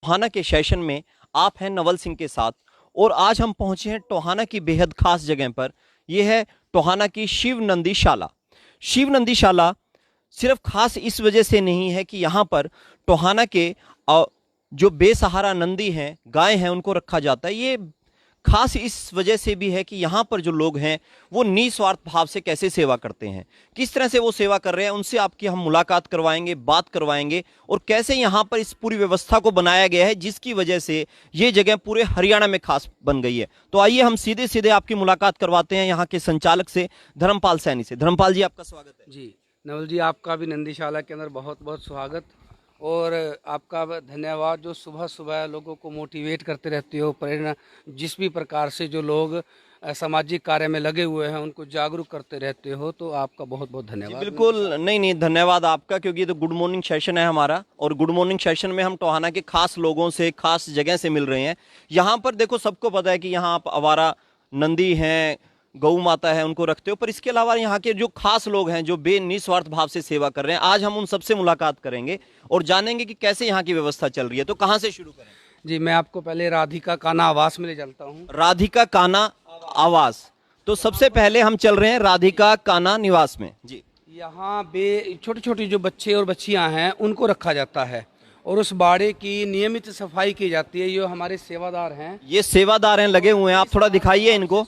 टोहाना के सेशन में आप हैं नवल सिंह के साथ और आज हम पहुंचे हैं टोहाना की बेहद खास जगह पर। यह है टोहाना की शिव नंदी शाला। शिव नंदी शाला सिर्फ खास इस वजह से नहीं है कि यहाँ पर टोहाना के जो बेसहारा नंदी हैं, गाय हैं, उनको रखा जाता है। ये खास इस वजह से भी है कि यहाँ पर जो लोग हैं वो निस्वार्थ भाव से कैसे सेवा करते हैं, किस तरह से वो सेवा कर रहे हैं, उनसे आपकी हम मुलाकात करवाएंगे, बात करवाएंगे और कैसे यहाँ पर इस पूरी व्यवस्था को बनाया गया है जिसकी वजह से ये जगह पूरे हरियाणा में खास बन गई है। तो आइए हम सीधे सीधे आपकी मुलाकात करवाते हैं यहाँ के संचालक से, धर्मपाल सैनी से। धर्मपाल जी, आपका स्वागत है। जी नवल जी, आपका भी नंदीशाला के अंदर बहुत बहुत स्वागत और आपका धन्यवाद जो सुबह सुबह लोगों को मोटिवेट करते रहते हो, प्रेरणा जिस भी प्रकार से जो लोग सामाजिक कार्य में लगे हुए हैं उनको जागरूक करते रहते हो, तो आपका बहुत बहुत धन्यवाद। बिल्कुल, नहीं धन्यवाद आपका, क्योंकि ये तो गुड मॉर्निंग सेशन है हमारा और गुड मॉर्निंग सेशन में हम टोहाना के खास लोगों से, खास जगह से मिल रहे हैं। यहाँ पर देखो, सबको पता है कि यहाँ आप आवारा नंदी हैं, गौ माता है, उनको रखते हो, पर इसके अलावा यहाँ के जो खास लोग हैं जो बेनिस्वार्थ भाव से सेवा कर रहे हैं, आज हम उन सबसे मुलाकात करेंगे और जानेंगे कि कैसे यहाँ की व्यवस्था चल रही है। तो कहाँ से शुरू करें? जी, मैं आपको पहले राधिका काना आवास में ले चलता हूँ। राधिका काना आवास, तो सबसे पहले हम चल रहे हैं राधिका काना निवास में। जी, यहाँ छोटी छोटी जो बच्चे और बच्चियाँ हैं उनको रखा जाता है और उस बाड़े की नियमित सफाई की जाती है। ये हमारे सेवादार हैं, ये सेवादार हैं, लगे हुए हैं। आप थोड़ा दिखाइए इनको।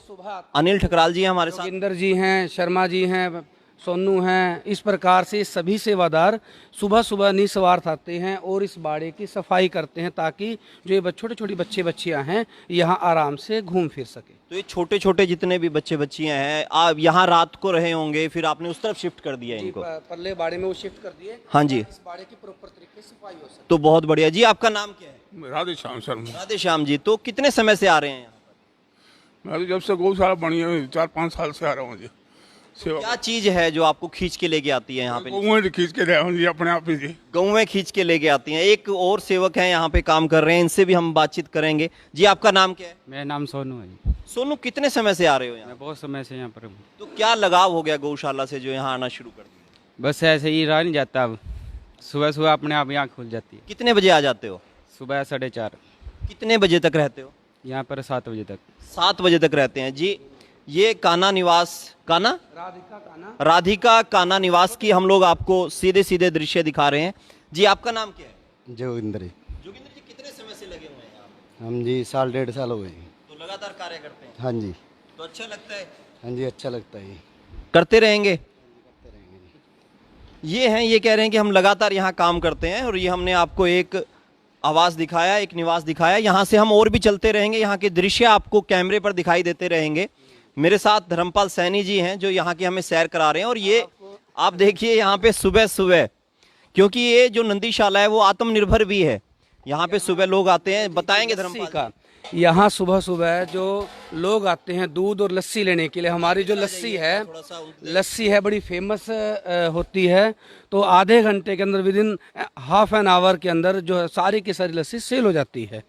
अनिल ठकराल जी हैं हमारे साथ, जोगिंदर जी हैं, शर्मा जी हैं, सोनू हैं। इस प्रकार से सभी सेवादार सुबह सुबह निस्वार्थ आते हैं और इस बाड़े की सफाई करते हैं ताकि जो ये छोटे छोटे बच्चे बच्चियां हैं यहाँ आराम से घूम फिर सके। तो ये छोटे छोटे जितने भी बच्चे बच्चियां हैं, आप यहाँ रात को रहे होंगे, फिर आपने उस तरफ शिफ्ट कर दिया इनको? पल्ले बाड़े में वो शिफ्ट कर दिए। हाँ जी, इस बाड़े की प्रॉपर तरीके से सफाई हो सके। तो बहुत बढ़िया जी। आपका नाम क्या है? राधे श्याम शर्मा। राधे श्याम जी, तो कितने समय से आ रहे हैं यहाँ पर? मैं तो जब से गौशाला बनी है 4-5 साल से आ रहा हूँ जी सेवा। क्या चीज है जो आपको खींच के लेके आती है यहाँ पे? गौएं खींच के ले जी अपने आप ही जी। गौएं खींच के लेके आती हैं। एक और सेवक हैं यहाँ पे काम कर रहे हैं, इनसे भी हम बातचीत करेंगे। जी, आपका नाम क्या है? मेरा नाम सोनू है। सोनू, कितने समय से आ रहे हो यहाँ? मैं बहुत समय से यहाँ पर हूँ। तो क्या लगाव हो गया गौशाला से जो यहाँ आना शुरू कर दिया? बस ऐसे ही रहा नहीं जाता। अब सुबह सुबह अपने आप यहाँ खुल जाती है। कितने बजे आ जाते हो? सुबह 4:30। कितने बजे तक रहते हो? यहाँ पर 7 बजे तक। 7 बजे तक रहते हैं जी। ये काना निवास, काना राधिका काना निवास की हम लोग आपको सीधे सीधे दृश्य दिखा रहे हैं। जी, आपका नाम क्या है? जोगिंदर जी। जोगिंदर जी, कितने समय से लगे हुए हैं यहाँ पे? हम जी 1.5 साल हो गए। तो लगातार कार्य करते हैं? हाँ जी। तो अच्छा लगता है? हाँ जी, अच्छा लगता है। करते रहेंगे? ये हैं, ये कह रहे हैं कि हम लगातार यहाँ काम करते हैं और ये हमने आपको एक आवास दिखाया, एक निवास दिखाया। यहाँ से हम और भी चलते रहेंगे, यहाँ के दृश्य आपको कैमरे पर दिखाई देते रहेंगे। मेरे साथ धर्मपाल सैनी जी हैं जो यहाँ की हमें सैर करा रहे हैं और ये आप देखिए यहाँ पे सुबह सुबह, क्योंकि ये जो नंदीशाला है वो आत्मनिर्भर भी है, यहाँ पे सुबह लोग आते हैं। बताएंगे धर्मपाल का यहाँ सुबह सुबह जो लोग आते हैं दूध और लस्सी लेने के लिए। हमारी जो लस्सी है बड़ी फेमस होती है, तो आधे घंटे के अंदर विदिन हाफ एन आवर के अंदर जो सारी की सारी लस्सी सेल हो जाती है।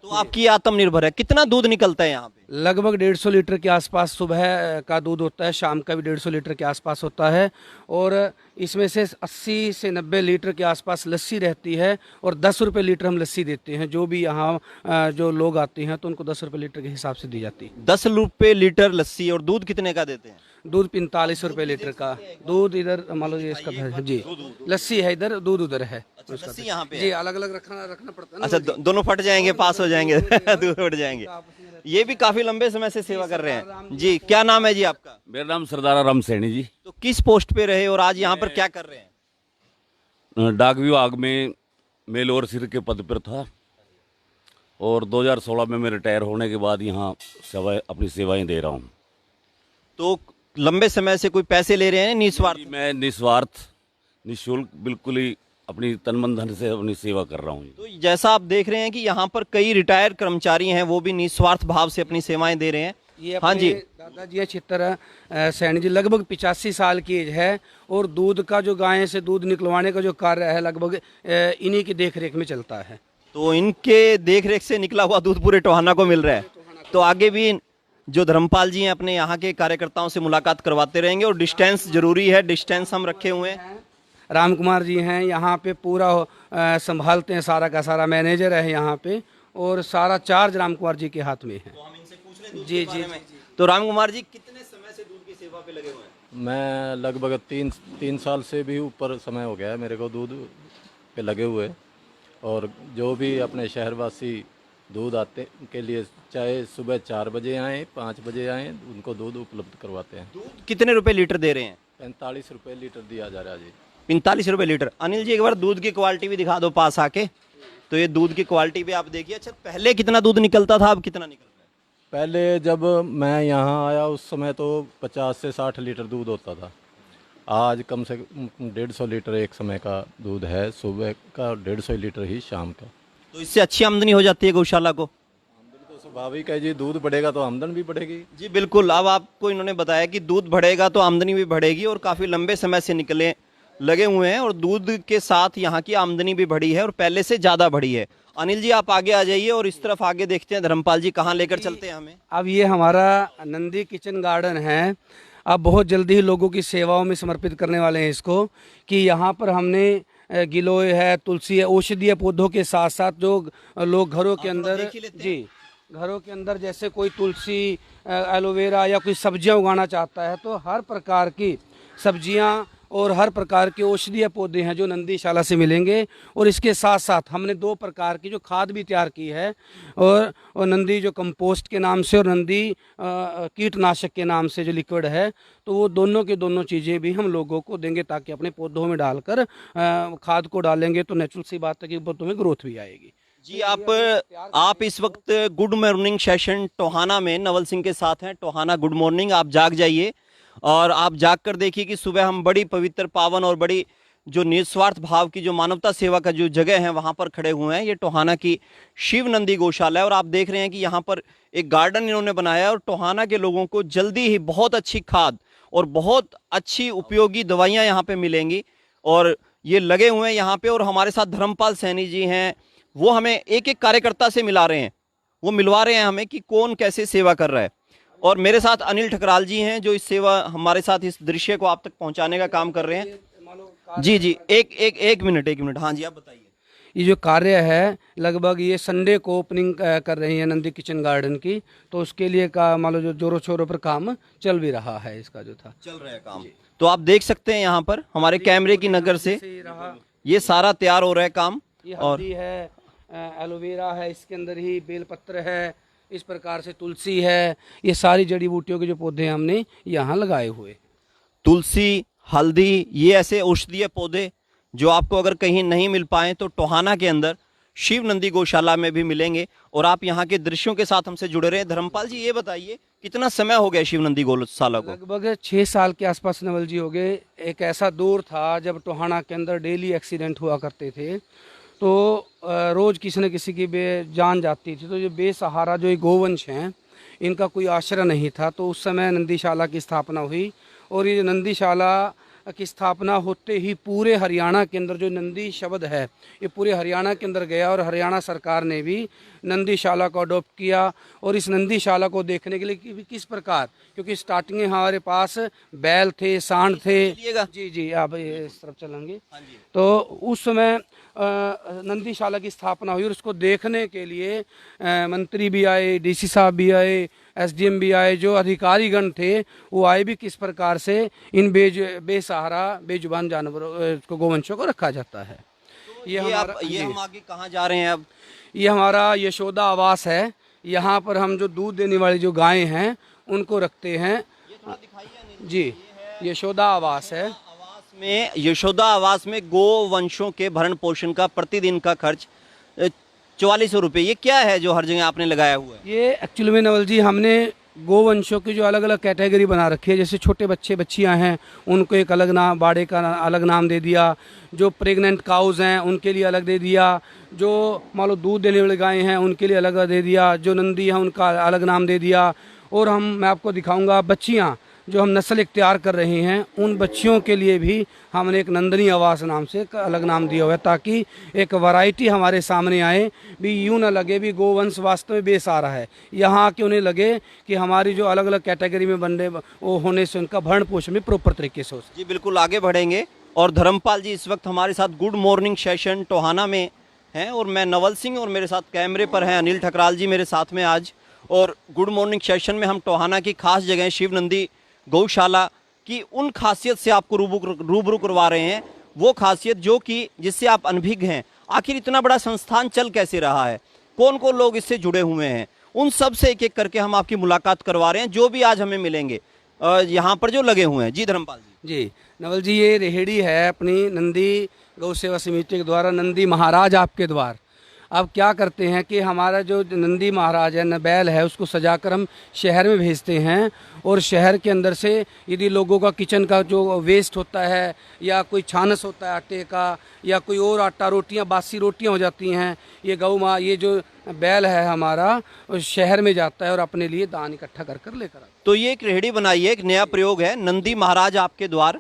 तो आपकी आत्मनिर्भर है। कितना दूध निकलता है यहाँ पे? लगभग 150 लीटर के आसपास सुबह का दूध होता है, शाम का भी 150 लीटर के आसपास होता है और इसमें से 80 से 90 लीटर के आसपास लस्सी रहती है और 10 रुपये लीटर हम लस्सी देते हैं। जो भी यहाँ जो लोग आते हैं तो उनको 10 रुपये लीटर के हिसाब से दी जाती है। 10 रुपये लीटर लस्सी। और दूध कितने का देते हैं? दूध 45 रुपये लीटर का। दूध इधर मान लो इसका जी, लस्सी है इधर, दूध उधर है। लस्सी यहाँ पे जी अलग अलग रखना पड़ता है। अच्छा, दोनों फट जाएंगे, पास हो जाएंगे दूध फट जाएंगे। ये भी काफी लंबे समय से सेवा कर रहे हैं। जी, क्या नाम है जी आपका? मेरा नाम सरदार राम सैनी जी। तो किस पोस्ट पे रहे और आज यहाँ पर क्या कर रहे हैं? डाक विभाग में मेल और सिर के पद पर था और 2016 में मैं रिटायर होने के बाद यहाँ अपनी सेवाएं दे रहा हूँ। तो लंबे समय से कोई पैसे ले रहे हैं? निस्वार्थ? मैं निस्वार्थ निःशुल्क बिल्कुल ही अपनी तन मन धन से अपनी सेवा कर रहा हूँ। तो जैसा आप देख रहे हैं कि यहाँ पर कई रिटायर कर्मचारी हैं, वो भी निस्वार्थ भाव से अपनी सेवाएं दे रहे हैं। ये हाँ जी, दादाजी है चित्तर सैनी जी, लगभग 85 साल की एज है और दूध का जो गाय से दूध निकलवाने का जो कार्य है लगभग इन्हीं की देखरेख में चलता है। तो इनके देखरेख से निकला हुआ दूध पूरे टोहाना को मिल रहा है। तो आगे भी जो धर्मपाल जी हैं अपने यहाँ के कार्यकर्ताओं से मुलाकात करवाते रहेंगे और डिस्टेंस जरूरी है, डिस्टेंस हम रखे हुए हैं। राम कुमार जी हैं यहाँ पे पूरा संभालते हैं, सारा का सारा मैनेजर है यहाँ पे, और सारा चार्ज राम कुमार जी के हाथ में है। तो हम इनसे पूछ लें दूध जी के बारे जी में। तो राम कुमार जी कितने समय से दूध की सेवा पे लगे हुए हैं? मैं लगभग तीन साल से भी ऊपर समय हो गया है मेरे को दूध पे लगे हुए। और जो भी अपने शहरवासी दूध आते के लिए, चाहे सुबह 4 बजे आएँ 5 बजे आएँ, उनको दूध उपलब्ध करवाते हैं। दूध कितने रुपए लीटर दे रहे हैं? 45 रुपये लीटर दिया जा रहा है जी। 45 रुपए लीटर। अनिल जी एक बार दूध की क्वालिटी भी दिखा दो पास आके। तो ये दूध की क्वालिटी भी आप देखिए। अच्छा, पहले कितना दूध निकलता था, अब कितना निकलता है? पहले जब मैं यहाँ आया उस समय तो 50 से 60 लीटर दूध होता था। आज कम से कम 150 लीटर एक समय का दूध है, सुबह का 150 लीटर ही शाम का। तो इससे अच्छी आमदनी हो जाती है गौशाला को? आमदनी तो स्वाभाविक है जी, दूध बढ़ेगा तो आमदन भी बढ़ेगी। जी बिल्कुल। अब आपको इन्होंने बताया कि दूध बढ़ेगा तो आमदनी भी बढ़ेगी, और काफ़ी लंबे समय से लगे हुए हैं, और दूध के साथ यहाँ की आमदनी भी बढ़ी है और पहले से ज़्यादा बढ़ी है। अनिल जी आप आगे आ जाइए और इस तरफ आगे देखते हैं धर्मपाल जी कहाँ लेकर चलते हैं हमें। अब ये हमारा नंदी किचन गार्डन है। अब बहुत जल्दी ही लोगों की सेवाओं में समर्पित करने वाले हैं इसको, कि यहाँ पर हमने गिलोय है, तुलसी है, औषधीय पौधों के साथ साथ जो लोग घरों के अंदर जी घरों के अंदर जैसे कोई तुलसी, एलोवेरा या कोई सब्जियां उगाना चाहता है, तो हर प्रकार की सब्जियां और हर प्रकार के औषधीय पौधे हैं जो नंदीशाला से मिलेंगे। और इसके साथ साथ हमने 2 प्रकार की जो खाद भी तैयार की है, और नंदी जो कंपोस्ट के नाम से और नंदी कीटनाशक के नाम से जो लिक्विड है, तो वो दोनों के दोनों चीज़ें भी हम लोगों को देंगे, ताकि अपने पौधों में डालकर खाद को डालेंगे तो नेचुरल सी बात है कि पौधों में ग्रोथ भी आएगी। जी आप इस वक्त गुड मॉर्निंग सेशन टोहाना में नवल सिंह के साथ हैं। Tohana good morning. आप जाग जाइए और आप जाग कर देखिए कि सुबह हम बड़ी पवित्र, पावन और बड़ी जो निस्वार्थ भाव की जो मानवता सेवा का जो जगह है वहाँ पर खड़े हुए हैं। ये टोहाना की शिव नंदी गौशाला है, और आप देख रहे हैं कि यहाँ पर एक गार्डन इन्होंने बनाया है, और टोहाना के लोगों को जल्दी ही बहुत अच्छी खाद और बहुत अच्छी उपयोगी दवाइयाँ यहाँ पे मिलेंगी। और ये लगे हुए हैं यहाँ पे, और हमारे साथ धर्मपाल सैनी जी हैं, वो हमें एक एक कार्यकर्ता से मिला रहे हैं, वो मिलवा रहे हैं हमें कि कौन कैसे सेवा कर रहा है। और मेरे साथ अनिल ठकराल जी हैं जो इस सेवा हमारे साथ इस दृश्य को आप तक पहुंचाने का काम कर रहे हैं। जी जी एक मिनट। हाँ जी आप बताइए। ये जो कार्य है लगभग ये संडे को ओपनिंग कर रही है नंदी किचन गार्डन की, तो उसके लिए का मान लो जो जोरों शोरों पर काम चल भी रहा है, इसका जो था चल रहा है काम। तो आप देख सकते हैं यहाँ पर हमारे कैमरे की नजर से ये सारा तैयार हो रहा है काम। ये हल्दी है, एलोवेरा है, इसके अंदर ही बेलपत्र है, इस प्रकार से तुलसी है, ये सारी जड़ी बूटियों के जो पौधे हमने यहाँ लगाए हुए। तुलसी, हल्दी, ये ऐसे औषधीय पौधे जो आपको अगर कहीं नहीं मिल पाए तो टोहाना के अंदर शिव नंदी गौशाला में भी मिलेंगे। और आप यहाँ के दृश्यों के साथ हमसे जुड़े रहे। धर्मपाल जी ये बताइए कितना समय हो गया शिव नंदी गौशाला को? लगभग 6 साल के आसपास नवल जी हो गए। एक ऐसा दौर था जब टोहाना के अंदर डेली एक्सीडेंट हुआ करते थे, तो रोज़ किसी न किसी की जान जाती थी। तो जो बेसहारा जो ये गोवंश हैं, इनका कोई आश्रय नहीं था। तो उस समय नंदीशाला की स्थापना हुई, और ये नंदीशाला की स्थापना होते ही पूरे हरियाणा के अंदर जो नंदी शब्द है ये पूरे हरियाणा के अंदर गया, और हरियाणा सरकार ने भी नंदीशाला को अडॉप्ट किया। और इस नंदीशाला को देखने के लिए कि किस प्रकार, क्योंकि स्टार्टिंग में हमारे पास बैल थे, सांड थे। जी आप इस तरफ चलेंगे। तो उस समय नंदीशाला की स्थापना हुई, और उसको देखने के लिए मंत्री भी आए, डीसी साहब भी आए, एसडीएम भी आए, जो अधिकारीगण थे वो आए भी किस प्रकार से इन बेसहारा बेजुबान जानवरों को, गोवंशों को रखा जाता है। ये हम आगे कहाँ जा रहे हैं अब? ये हमारा यशोदा आवास है। यहाँ पर हम जो दूध देने वाली जो गायें हैं उनको रखते हैं। जी यशोदा आवास है। यशोदा आवास में गोवंशों के भरण पोषण का प्रतिदिन का खर्च 4400 रुपये। ये क्या है जो हर जगह आपने लगाया हुआ है? ये एक्चुअली में नवल जी हमने गोवंशों की जो अलग अलग कैटेगरी बना रखी है। जैसे छोटे बच्चे बच्चियां हैं उनको एक अलग नाम, बाड़े का अलग नाम दे दिया। जो प्रेग्नेंट काउज हैं उनके लिए अलग दे दिया। जो मान लो दूध देने वाले गायें हैं उनके लिए अलग दे दिया। जो नंदी हैं उनका अलग नाम दे दिया। और मैं आपको दिखाऊंगा बच्चियाँ जो हम नस्ल इख्तियार कर रहे हैं, उन बच्चियों के लिए भी हमने एक नंदनी आवास नाम से एक अलग नाम दिया हुआ है, ताकि एक वैरायटी हमारे सामने आए भी। यूँ ना लगे भी गोवंश वास्तव में बेसहारा है, यहाँ आके उन्हें लगे कि हमारी जो अलग अलग कैटेगरी में बंदे वो होने से उनका भरण पोषण में प्रॉपर तरीके से हो। जी बिल्कुल आगे बढ़ेंगे। और धर्मपाल जी इस वक्त हमारे साथ गुड मॉर्निंग सेशन टोहाना में हैं, और मैं नवल सिंह, और मेरे साथ कैमरे पर हैं अनिल ठकराल जी मेरे साथ में आज। और गुड मॉर्निंग सेशन में हम टोहाना की खास जगह शिव नंदी गौशाला की उन खासियत से आपको रूबरू करवा रहे हैं, वो खासियत जो कि जिससे आप अनभिज्ञ हैं। आखिर इतना बड़ा संस्थान चल कैसे रहा है, कौन कौन लोग इससे जुड़े हुए हैं, उन सब से एक एक करके हम आपकी मुलाकात करवा रहे हैं, जो भी आज हमें मिलेंगे यहाँ पर जो लगे हुए हैं। जी धर्मपाल जी। जी नवल जी, ये रेहड़ी है अपनी नंदी गौ सेवा समिति के द्वारा, नंदी महाराज आपके द्वार। अब क्या करते हैं कि हमारा जो नंदी महाराज है, बैल है, उसको सजाकर हम शहर में भेजते हैं, और शहर के अंदर से यदि लोगों का किचन का जो वेस्ट होता है या कोई छानस होता है आटे का या कोई और आटा, रोटियां, बासी रोटियां हो जाती हैं, ये गौ माँ, ये जो बैल है हमारा, उस शहर में जाता है और अपने लिए दान इकट्ठा कर कर लेकर आता है। तो ये एक रेहड़ी बनाई है, एक नया प्रयोग है, नंदी महाराज आपके द्वार,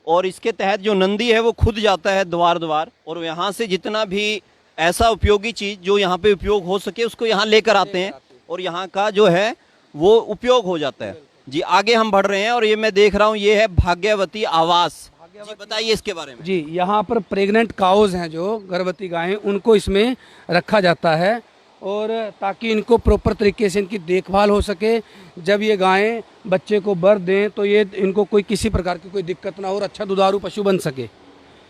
और इसके तहत जो नंदी है वो खुद जाता है द्वार द्वार, और यहाँ से जितना भी ऐसा उपयोगी चीज जो यहाँ पे उपयोग हो सके उसको यहाँ लेकर आते हैं, और यहाँ का जो है वो उपयोग हो जाता है। जी आगे हम बढ़ रहे हैं, और ये मैं देख रहा हूँ ये है भाग्यवती आवास। जी बताइए इसके बारे में। जी, यहाँ पर प्रेग्नेंट काउज हैं, जो गर्भवती गायें, उनको इसमें रखा जाता है, और ताकि इनको प्रॉपर तरीके से इनकी देखभाल हो सके। जब ये गायें बच्चे को बर्थ दें तो ये इनको कोई किसी प्रकार की कोई दिक्कत ना हो और अच्छा दुधारू पशु बन सके।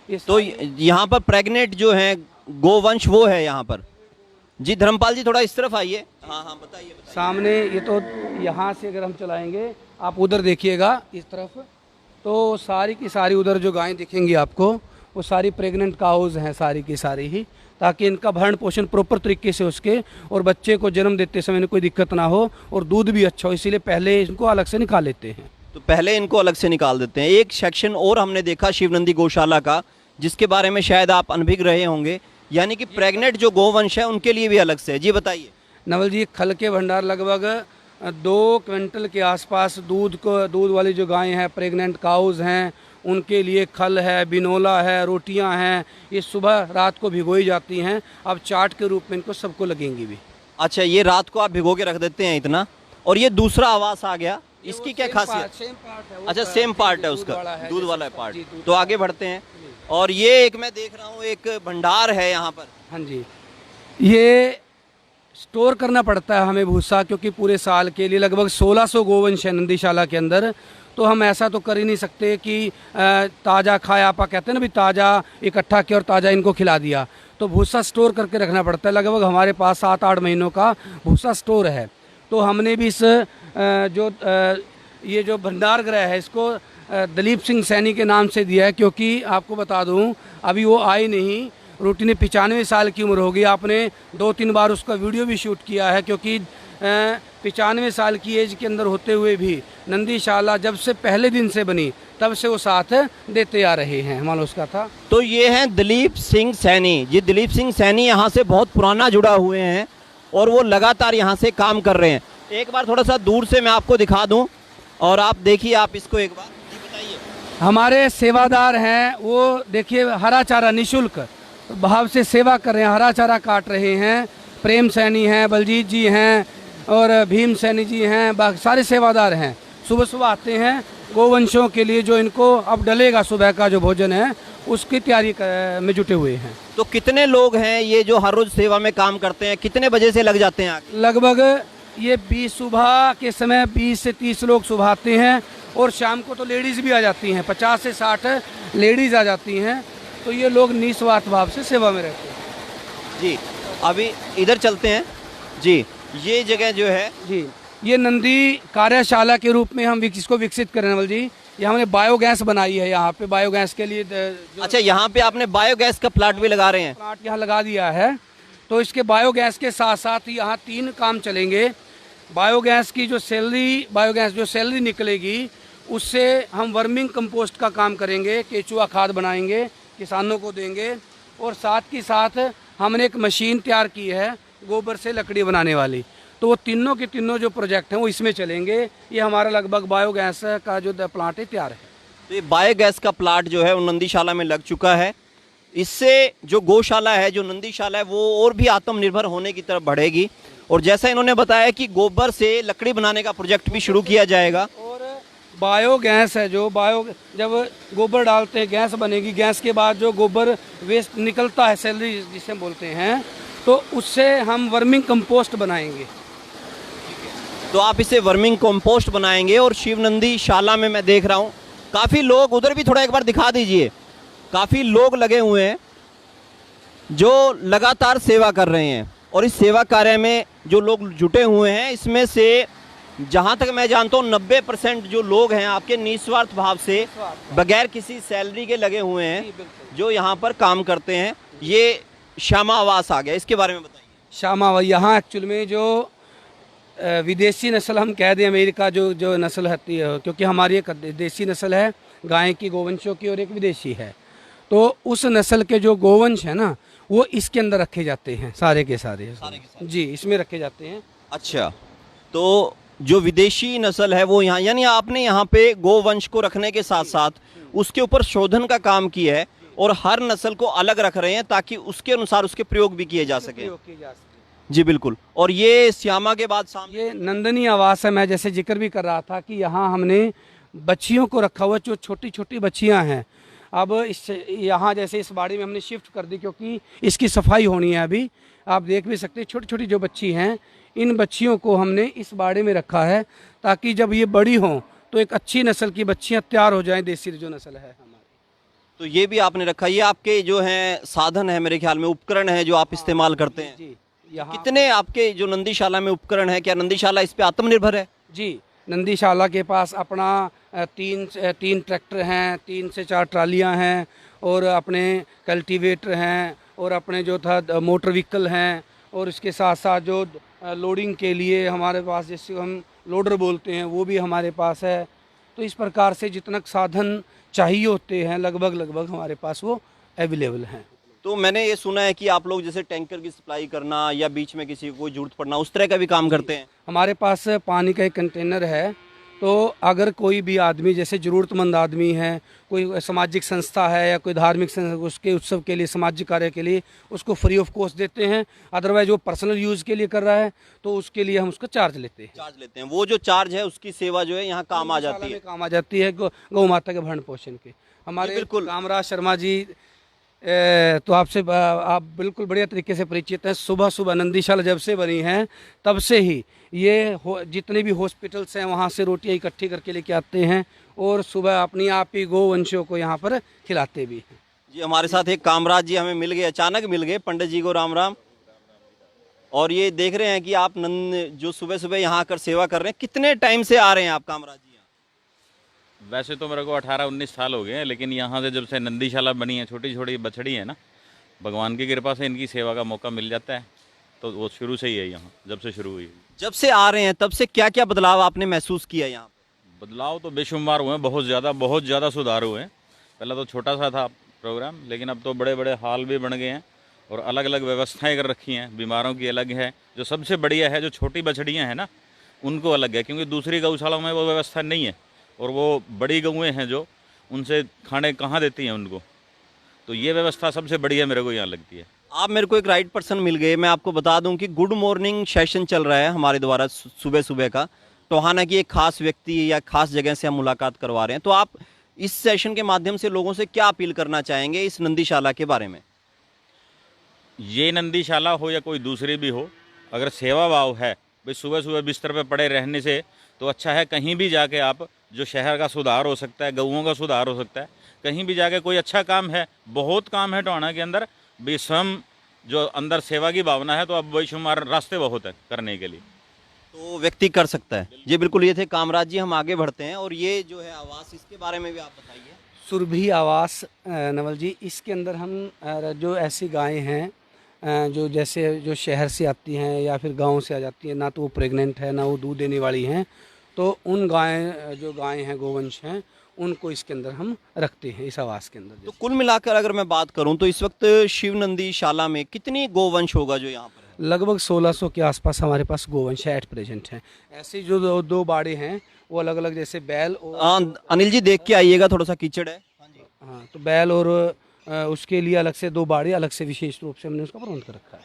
तो यहाँ पर प्रेग्नेंट जो है गोवंश वो है यहाँ पर। जी धर्मपाल जी थोड़ा इस तरफ आइए। हाँ हाँ बताइए। सामने ये तो यहाँ से अगर हम चलाएंगे, आप उधर देखिएगा इस तरफ, तो सारी की सारी उधर जो गायें दिखेंगी आपको, वो सारी प्रेग्नेंट काउज हैं सारी की सारी ही, ताकि इनका भरण पोषण प्रॉपर तरीके से उसके, और बच्चे को जन्म देते समय कोई दिक्कत ना हो और दूध भी अच्छा हो, इसीलिए पहले इनको अलग से निकाल लेते हैं। तो पहले इनको अलग से निकाल देते हैं। एक सेक्शन और हमने देखा शिवनंदी गौशाला का, जिसके बारे में शायद आप अनभिज्ञ रहे होंगे, यानी कि प्रेग्नेंट जो गोवंश है उनके लिए भी अलग से है। जी बताइए। नवल जी, खल के भंडार लगभग 2 क्विंटल के आसपास दूध वाली जो गायें हैं, प्रेग्नेंट काउज हैं, उनके लिए खल है, बिनोला है, रोटियां हैं, ये सुबह रात को भिगोई जाती हैं। अब चाट के रूप में इनको सबको लगेंगी भी। अच्छा, ये रात को आप भिगो के रख देते हैं इतना। और ये दूसरा आवास आ गया, इसकी क्या खासियत? सेम पार्ट है। अच्छा सेम पार्ट है उसका, दूध वाला है पार्ट। तो आगे बढ़ते हैं। और ये एक मैं देख रहा हूँ एक भंडार है यहाँ पर। हाँ जी, ये स्टोर करना पड़ता है हमें भूसा, क्योंकि पूरे साल के लिए लगभग 1600 गोवंश है नंदीशाला के अंदर। तो हम ऐसा तो कर ही नहीं सकते कि ताज़ा खाया, आप कहते हैं ना भी ताज़ा इकट्ठा किया और ताज़ा इनको खिला दिया। तो भूसा स्टोर करके रखना पड़ता है। लगभग हमारे पास 7-8 महीनों का भूसा स्टोर है। तो हमने भी इस ये जो भंडार गृह है इसको दलीप सिंह सैनी के नाम से दिया है, क्योंकि आपको बता दूं अभी वो आई नहीं, रोटी ने 95 साल की उम्र होगी। आपने 2-3 बार उसका वीडियो भी शूट किया है, क्योंकि 95 साल की एज के अंदर होते हुए भी नंदीशाला जब से पहले दिन से बनी तब से वो साथ देते आ रहे हैं। मान लो उसका था। तो ये हैं दलीप सिंह सैनी जी। दलीप सिंह सैनी यहाँ से बहुत पुराना जुड़ा हुए हैं और वो लगातार यहाँ से काम कर रहे हैं। एक बार थोड़ा सा दूर से मैं आपको दिखा दूं और आप देखिए आप इसको एक बार। जी बताइए। हमारे सेवादार हैं, वो देखिए हरा चारा निःशुल्क भाव से सेवा कर रहे हैं, हरा चारा काट रहे हैं। प्रेम सैनी हैं, बलजीत जी हैं और भीम सैनी जी हैं, सारे सेवादार हैं। सुबह सुबह आते हैं गोवंशों के लिए, जो इनको अब डलेगा सुबह का जो भोजन है उसकी तैयारी में जुटे हुए हैं। तो कितने लोग हैं ये जो हर रोज सेवा में काम करते हैं, कितने बजे से लग जाते हैं आगे? लगभग ये 20 सुबह के समय 20 से 30 लोग सुबह आते हैं और शाम को तो लेडीज़ भी आ जाती हैं, 50 से 60 लेडीज़ आ जाती हैं। तो ये लोग निस्वार्थ भाव से सेवा में रहते हैं। जी अभी इधर चलते हैं। जी ये जगह जो है जी, ये नंदी कार्यशाला के रूप में हम इसको विकसित करें नवल जी। ये हमने बायोगैस बनाई है यहाँ पे, बायोगैस के लिए अच्छा यहाँ पे आपने बायोगैस का प्लांट भी लगा रहे हैं? प्लांट यहाँ लगा दिया है। तो इसके बायोगैस के साथ साथ यहाँ 3 काम चलेंगे। बायोगैस की जो सैलरी निकलेगी उससे हम वर्मिंग कंपोस्ट का काम करेंगे, केचुआ खाद बनाएंगे, किसानों को देंगे। और साथ ही साथ हमने एक मशीन तैयार की है गोबर से लकड़ी बनाने वाली। तो वो तीनों के तीनों जो प्रोजेक्ट हैं वो इसमें चलेंगे। ये हमारा लगभग बायोगैस का जो प्लांट है तैयार है। तो ये बायोगैस का प्लांट जो है वो नंदीशाला में लग चुका है। इससे जो गौशाला है, जो नंदीशाला है, वो और भी आत्मनिर्भर होने की तरफ बढ़ेगी। और जैसा इन्होंने बताया कि गोबर से लकड़ी बनाने का प्रोजेक्ट भी शुरू किया जाएगा। और बायोगैस है, जो जब गोबर डालते हैं गैस बनेगी, गैस के बाद जो गोबर वेस्ट निकलता है सैलरी जिसे बोलते हैं, तो उससे हम वर्मिंग कंपोस्ट बनाएंगे। तो आप इसे वर्मिंग कंपोस्ट बनाएंगे। और शिवनंदी शाला में मैं देख रहा हूँ काफ़ी लोग, उधर भी थोड़ा एक बार दिखा दीजिए, काफ़ी लोग लगे हुए हैं जो लगातार सेवा कर रहे हैं। और इस सेवा कार्य में जो लोग जुटे हुए हैं, इसमें से जहाँ तक मैं जानता हूँ 90% जो लोग हैं आपके निस्वार्थ भाव से बगैर किसी सैलरी के लगे हुए हैं, जो यहाँ पर काम करते हैं। ये श्यामा आवास आ गया, इसके बारे में बताइए। शामा यहाँ एक्चुअल में जो विदेशी नस्ल हम कह दें, अमेरिका जो नस्ल होती है, क्योंकि हमारी एक देसी नस्ल है गाय की, गोवंशों की, और एक विदेशी है। तो उस नस्ल के जो गोवंश है ना, वो इसके अंदर रखे जाते हैं, सारे के सारे जी इसमें रखे जाते हैं। अच्छा, तो जो विदेशी नस्ल है वो यहाँ, यानी आपने यहाँ पे गोवंश को रखने के साथ साथ उसके ऊपर शोधन का काम किया है और हर नस्ल को अलग रख रहे हैं ताकि उसके अनुसार उसके प्रयोग भी किए जा सके। जी बिल्कुल। और ये श्यामा के बाद सामने ये नंदनी आवास है। मैं जैसे जिक्र भी कर रहा था कि यहाँ हमने बच्चियों को रखा हुआ, जो छोटी छोटी बच्चियाँ हैं। अब इस यहाँ जैसे इस बाड़ी में हमने शिफ्ट कर दी, क्योंकि इसकी सफाई होनी है। अभी आप देख भी सकते हैं छोटी छोटी जो बच्ची हैं, इन बच्चियों को हमने इस बाड़े में रखा है ताकि जब ये बड़ी हों तो एक अच्छी नस्ल की बच्चियाँ तैयार हो जाएं, देसी जो नस्ल है हमारी। तो ये भी आपने रखा, ये आपके जो हैं साधन है, मेरे ख्याल में उपकरण है जो आप इस्तेमाल करते हैं। जी, यहाँ कितने आपके जो नंदीशाला में उपकरण है, क्या नंदीशाला इस पे आत्मनिर्भर है? जी, नंदीशाला के पास अपना तीन ट्रैक्टर हैं, 3 से 4 ट्रालियां हैं, और अपने कल्टीवेटर हैं, और अपने जो था मोटर व्हीकल हैं, और इसके साथ साथ जो लोडिंग के लिए हमारे पास, जैसे हम लोडर बोलते हैं, वो भी हमारे पास है। तो इस प्रकार से जितना साधन चाहिए होते हैं लगभग हमारे पास वो अवेलेबल हैं। तो मैंने ये सुना है कि आप लोग जैसे टैंकर की सप्लाई करना या बीच में किसी को कोई जरूरत पड़ना, उस तरह का भी काम करते हैं? हमारे पास पानी का एक कंटेनर है, तो अगर कोई भी आदमी, जैसे ज़रूरतमंद आदमी है, कोई सामाजिक संस्था है या कोई धार्मिक संस्था, उसके उत्सव के लिए, सामाजिक कार्य के लिए उसको फ्री ऑफ कॉस्ट देते हैं। अदरवाइज वो पर्सनल यूज़ के लिए कर रहा है तो उसके लिए हम उसका चार्ज लेते हैं। वो जो चार्ज है उसकी सेवा जो है यहाँ काम आ जाती है। काम आ जाती है गौ माता के भरण पोषण के। हमारे बिल्कुल कामराज शर्मा जी तो आपसे आप बिल्कुल बढ़िया तरीके से परिचित हैं। सुबह सुबह नंदीशाला जब से बनी है तब से ही ये जितने भी हॉस्पिटल्स हैं वहाँ से रोटियाँ इकट्ठी करके लेके आते हैं, और सुबह अपनी आप ही गोवंशों को यहाँ पर खिलाते भी हैं। जी, हमारे साथ एक कामराज जी हमें मिल गए, अचानक मिल गए। पंडित जी को राम राम। और ये देख रहे हैं कि आप जो सुबह सुबह यहाँ आकर सेवा कर रहे हैं, कितने टाइम से आ रहे हैं आप कामराज जी यहाँ? वैसे तो मेरे को 18-19 साल हो गए हैं, लेकिन यहाँ से जब से नंदीशाला बनी है, छोटी छोटी बछड़ी है ना, भगवान की कृपा से इनकी सेवा का मौका मिल जाता है, तो वो शुरू से ही है यहाँ, जब से शुरू हुई। जब से आ रहे हैं तब से क्या क्या बदलाव आपने महसूस किया यहाँ पे? बदलाव तो बेशुमार हुए हैं, बहुत ज़्यादा सुधार हुए हैं। पहले तो छोटा सा था प्रोग्राम, लेकिन अब तो बड़े बड़े हॉल भी बन गए हैं और अलग अलग व्यवस्थाएं कर रखी हैं। बीमारों की अलग है, जो सबसे बढ़िया है, जो छोटी बछड़ियाँ हैं ना, उनको अलग है, क्योंकि दूसरी गौशालाओं में वो व्यवस्था नहीं है, और वो बड़ी गौएँ हैं जो उनसे खाने कहाँ देती हैं उनको, तो ये व्यवस्था सबसे बढ़िया मेरे को यहाँ लगती है। आप मेरे को एक राइट पर्सन मिल गए। मैं आपको बता दूं कि गुड मॉर्निंग सेशन चल रहा है हमारे द्वारा सुबह सुबह का। टोहाना की एक खास व्यक्ति या खास जगह से हम मुलाकात करवा रहे हैं, तो आप इस सेशन के माध्यम से लोगों से क्या अपील करना चाहेंगे इस नंदीशाला के बारे में? ये नंदीशाला हो या कोई दूसरी भी हो, अगर सेवा भाव है भाई, सुबह सुबह बिस्तर पे पड़े रहने से तो अच्छा है कहीं भी जाके आप, जो शहर का सुधार हो सकता है, गऊओं का सुधार हो सकता है, कहीं भी जाके कोई अच्छा काम है, बहुत काम है टोहाना के अंदर भी, स्वयं जो अंदर सेवा की भावना है, तो अब बेशुमार रास्ते बहुत है करने के लिए, तो व्यक्ति कर सकता है। जी बिल्कुल, ये थे कामराज जी। हम आगे बढ़ते हैं, और ये जो है आवास, इसके बारे में भी आप बताइए। सुरभि आवास नवल जी, इसके अंदर हम जो ऐसी गायें हैं जो जैसे जो शहर से आती हैं या फिर गांव से आ जाती हैं, ना तो वो प्रेग्नेंट है ना वो दूध देने वाली हैं, तो उन गायें हैं, गोवंश हैं, उनको इसके अंदर हम रखते हैं इस आवास के अंदर। तो कुल मिलाकर अगर मैं बात करूं तो इस वक्त शिवनंदी शाला में कितनी गोवंश होगा जो यहाँ पर है? लगभग 1600 के आसपास हमारे पास गोवंश एट प्रेजेंट हैं। ऐसे जो दो बाड़े हैं वो अलग अलग, जैसे बैल और अनिल जी देख के आइएगा, थोड़ा सा कीचड़ है। हाँ, तो बैल और उसके लिए अलग से 2 बाड़े, अलग से विशेष रूप से हमने उसका प्रबंध कर रखा है।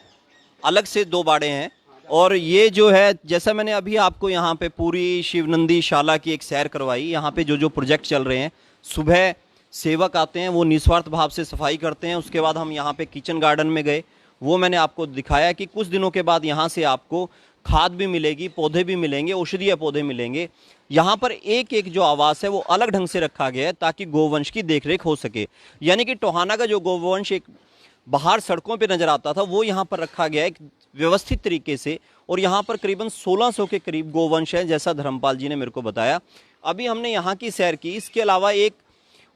अलग से 2 बाड़े हैं, और ये जो है, जैसा मैंने अभी आपको यहाँ पे पूरी शिवनंदी शाला की एक सैर करवाई, यहाँ पे जो जो प्रोजेक्ट चल रहे हैं, सुबह सेवक आते हैं, वो निस्वार्थ भाव से सफाई करते हैं। उसके बाद हम यहाँ पे किचन गार्डन में गए, वो मैंने आपको दिखाया कि कुछ दिनों के बाद यहाँ से आपको खाद भी मिलेगी, पौधे भी मिलेंगे, औषधीय पौधे मिलेंगे। यहाँ पर एक एक जो आवास है वो अलग ढंग से रखा गया है ताकि गोवंश की देखरेख हो सके। यानी कि टोहाना का जो गोवंश एक बाहर सड़कों पे नजर आता था, वो यहाँ पर रखा गया है एक व्यवस्थित तरीके से। और यहाँ पर करीबन 1600 के करीब गोवंश है, जैसा धर्मपाल जी ने मेरे को बताया। अभी हमने यहाँ की सैर की। इसके अलावा एक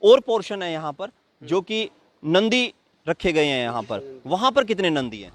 और पोर्शन है यहाँ पर जो कि नंदी रखे गए हैं। यहाँ पर, वहाँ पर कितने नंदी हैं?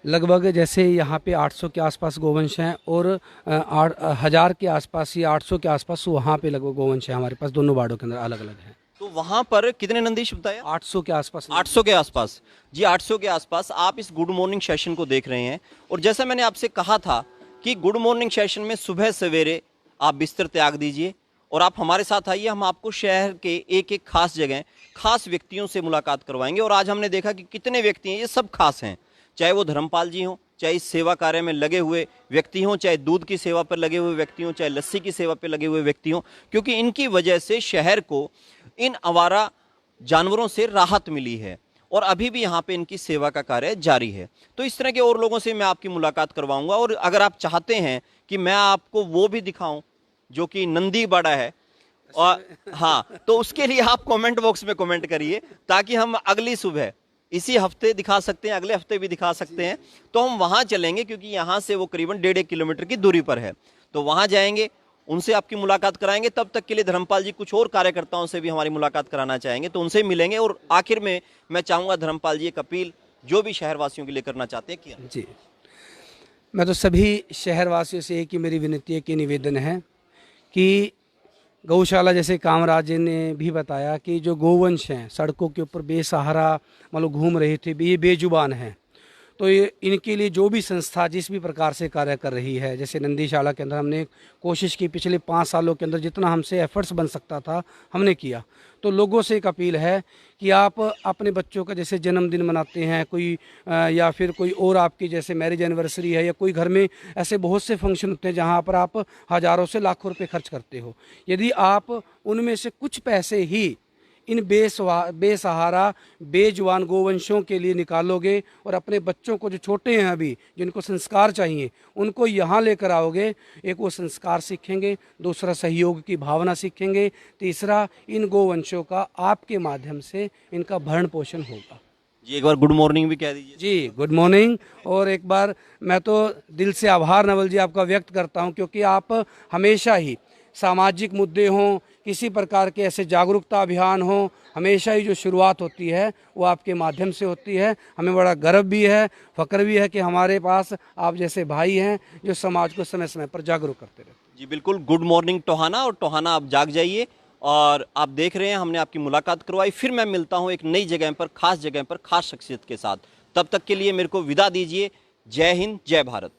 लगभग जैसे यहाँ पे 800 के आसपास गोवंश हैं और 1000 के आसपास या 800 के आसपास वहाँ पे लगभग गोवंश है हमारे पास, दोनों बाड़ों के अंदर अलग अलग हैं। तो वहाँ पर कितने नंदी बताया? 800 के आसपास। 800 के आसपास जी, 800 के आसपास। आप इस गुड मॉर्निंग सेशन को देख रहे हैं। और जैसा मैंने आपसे कहा था कि गुड मॉर्निंग सेशन में सुबह सवेरे आप बिस्तर त्याग दीजिए और आप हमारे साथ आइए। हम आपको शहर के एक एक खास जगह, खास व्यक्तियों से मुलाकात करवाएंगे। और आज हमने देखा कि कितने व्यक्ति हैं, ये सब खास हैं। चाहे वो धर्मपाल जी हों, चाहे इस सेवा कार्य में लगे हुए व्यक्ति हों, चाहे दूध की सेवा पर लगे हुए व्यक्ति हों, चाहे लस्सी की सेवा पर लगे हुए व्यक्ति हों, क्योंकि इनकी वजह से शहर को इन आवारा जानवरों से राहत मिली है और अभी भी यहाँ पे इनकी सेवा का कार्य जारी है। तो इस तरह के और लोगों से मैं आपकी मुलाकात करवाऊंगा। और अगर आप चाहते हैं कि मैं आपको वो भी दिखाऊं जो कि नंदी बड़ा है, और हाँ, तो उसके लिए आप कमेंट बॉक्स में कमेंट करिए ताकि हम अगली सुबह इसी हफ्ते दिखा सकते हैं, अगले हफ्ते भी दिखा सकते हैं। तो हम वहां चलेंगे क्योंकि यहाँ से वो करीबन 1.5 किलोमीटर की दूरी पर है। तो वहां जाएंगे, उनसे आपकी मुलाकात कराएंगे। तब तक के लिए धर्मपाल जी कुछ और कार्यकर्ताओं से भी हमारी मुलाकात कराना चाहेंगे, तो उनसे मिलेंगे। और आखिर में मैं चाहूंगा धर्मपाल जी एक अपील जो भी शहरवासियों के लिए करना चाहते हैं किया। जी, मैं तो सभी शहरवासियों से एक ही मेरी विनती है कि निवेदन है कि गौशाला, जैसे कामराज जी ने भी बताया कि जो गोवंश हैं सड़कों के ऊपर बेसहारा मतलब घूम रहे थे, ये बेजुबान हैं। तो ये इनके लिए जो भी संस्था जिस भी प्रकार से कार्य कर रही है, जैसे नंदीशाला के अंदर हमने कोशिश की पिछले 5 सालों के अंदर जितना हमसे एफर्ट्स बन सकता था हमने किया। तो लोगों से एक अपील है कि आप अपने बच्चों का जैसे जन्मदिन मनाते हैं कोई या फिर कोई और आपकी जैसे मैरिज एनिवर्सरी है या कोई घर में ऐसे बहुत से फंक्शन होते हैं जहाँ पर आप हज़ारों से लाखों रुपए खर्च करते हो। यदि आप उनमें से कुछ पैसे ही इन बेसहारा बेजुबान गोवंशों के लिए निकालोगे और अपने बच्चों को जो छोटे हैं अभी, जिनको संस्कार चाहिए, उनको यहाँ लेकर आओगे, एक वो संस्कार सीखेंगे, दूसरा सहयोग की भावना सीखेंगे, तीसरा इन गोवंशों का आपके माध्यम से इनका भरण पोषण होगा। जी, एक बार गुड मॉर्निंग भी कह दीजिए। जी, गुड मॉर्निंग। और एक बार मैं तो दिल से आभार नवल जी आपका व्यक्त करता हूँ, क्योंकि आप हमेशा ही सामाजिक मुद्दे हों, किसी प्रकार के ऐसे जागरूकता अभियान हों, हमेशा ही जो शुरुआत होती है वो आपके माध्यम से होती है। हमें बड़ा गर्व भी है, फ़ख्र भी है कि हमारे पास आप जैसे भाई हैं जो समाज को समय समय पर जागरूक करते रहते हैं। जी बिल्कुल, गुड मॉर्निंग टोहाना। और टोहाना आप जाग जाइए। और आप देख रहे हैं, हमने आपकी मुलाकात करवाई। फिर मैं मिलता हूं एक नई जगह पर, खास जगह पर, खास शख्सियत के साथ। तब तक के लिए मेरे को विदा दीजिए। जय हिंद, जय भारत।